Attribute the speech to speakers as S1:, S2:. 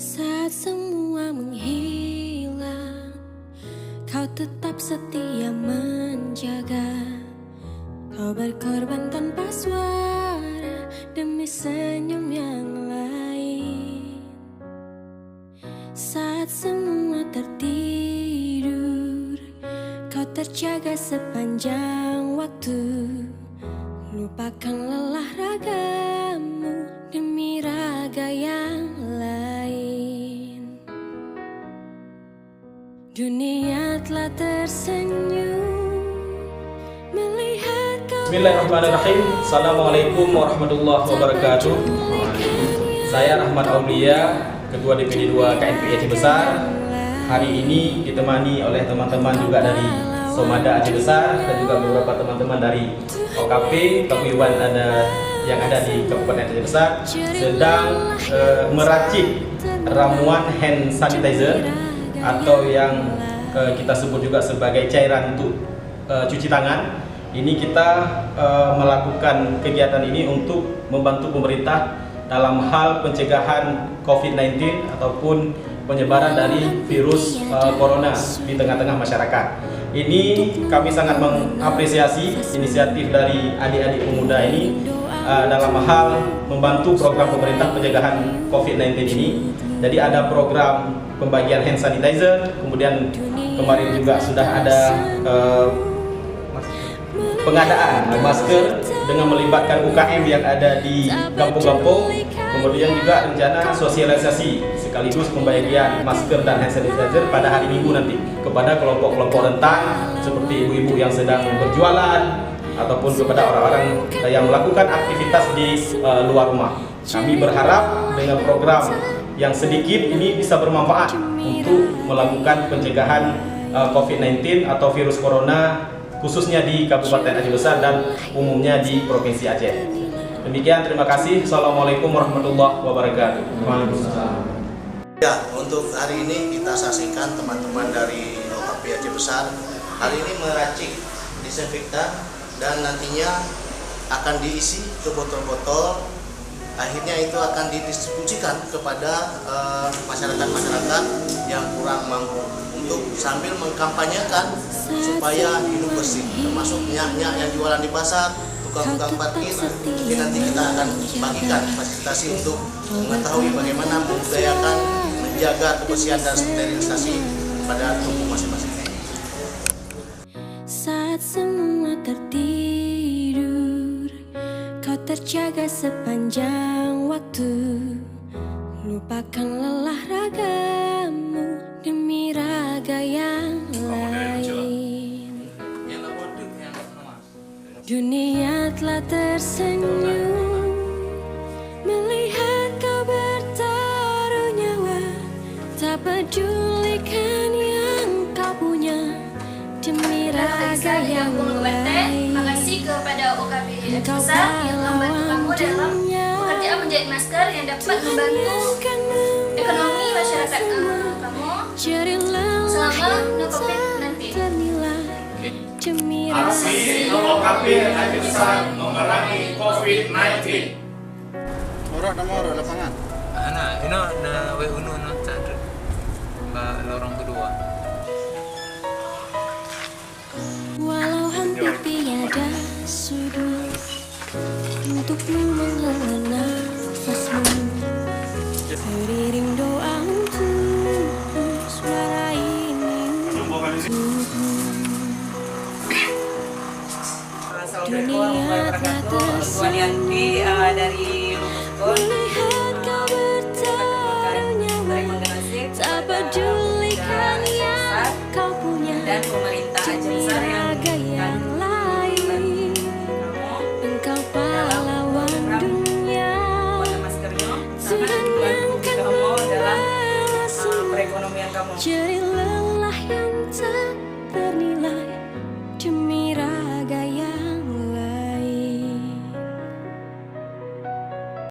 S1: Saat semua menghilang, kau tetap setia menjaga. Kau berkorban tanpa suara demi senyum yang lain. Saat semua tertidur, kau terjaga sepanjang waktu. Lupakan lelah ragamu demi raga yang lain. Dunia telah tersenyum melihat kau.
S2: Bismillahirrahmanirrahim. Assalamualaikum warahmatullahi wabarakatuh. Saya Rahmat Aulia, Ketua DPD 2 KNPI Aceh Besar. Hari ini ditemani oleh teman-teman juga dari Somada Aceh Besar dan juga beberapa teman-teman dari OKP Paguyuban yang ada di Kabupaten Aceh Besar sedang meracik ramuan hand sanitizer atau yang kita sebut juga sebagai cairan untuk cuci tangan. Ini kita melakukan kegiatan ini untuk membantu pemerintah dalam hal pencegahan COVID-19 ataupun penyebaran dari virus corona di tengah-tengah masyarakat. Ini kami sangat mengapresiasi inisiatif dari adik-adik pemuda ini dalam hal membantu program pemerintah pencegahan COVID-19 ini. Jadi ada program pembagian hand sanitizer, kemudian kemarin juga sudah ada pengadaan masker dengan melibatkan UKM yang ada di kampung-kampung. Kemudian juga rencana sosialisasi sekaligus pembagian masker dan hand sanitizer pada hari Minggu nanti kepada kelompok-kelompok rentan seperti ibu-ibu yang sedang berjualan ataupun kepada orang-orang yang melakukan aktivitas di luar rumah. Kami berharap dengan program yang sedikit ini bisa bermanfaat untuk melakukan pencegahan COVID-19 atau virus corona khususnya di Kabupaten Aceh Besar dan umumnya di Provinsi Aceh. Demikian, terima kasih. Assalamualaikum warahmatullahi wabarakatuh. Waalaikumsalam.
S3: Ya, untuk hari ini kita saksikan teman-teman dari OKP Aceh Besar hari ini meracik disinfektan dan nantinya akan diisi ke botol-botol. Akhirnya itu akan didistribusikan kepada masyarakat-masyarakat yang kurang mampu untuk sambil mengkampanyekan supaya hidup bersih, termasuk nyak-nyak yang jualan di pasar, tukang-tukang parkir. Mungkin nanti kita akan bagikan fasilitasi untuk mengetahui bagaimana membudayakan menjaga kebersihan dan sterilisasi pada tubuh masing-masing.
S1: Saat semua tertidur, kau terjaga sepanjang waktu. Lupakan lelah ragamu demi raga yang lain. Dunia telah tersenyum melihat kau bertaruh nyawa. Tak pedulikan yang kau punya demi raga yang lain.
S4: Terima kasih kepada OKP Aceh Besar yang membantu kamu dalam pekerjaan menjahit masker yang dapat membantu ekonomi masyarakat kamu selama COVID-19.
S5: Aksi OKP Aceh Besar memerangi COVID-19.
S3: Orang nama orang lapangan.
S6: Anak, ini na WUNU na candre, lorong kedua.
S1: Walau hampir tiada sudut untukmu menghela nafasmu, beriring doa untuk suara ini untukmu. Dunia telah tersenyum melihat kau bertaruh nyawa. Tak pedulikan yang kau punya
S7: dan pemerintah Aceh
S1: demi
S7: Besar
S1: raga yang lain. Engkau pahlawan dunia, Tuhan yang kan membalas semua
S7: perekonomian kamu.
S1: jerih lelah yang tak ternilai.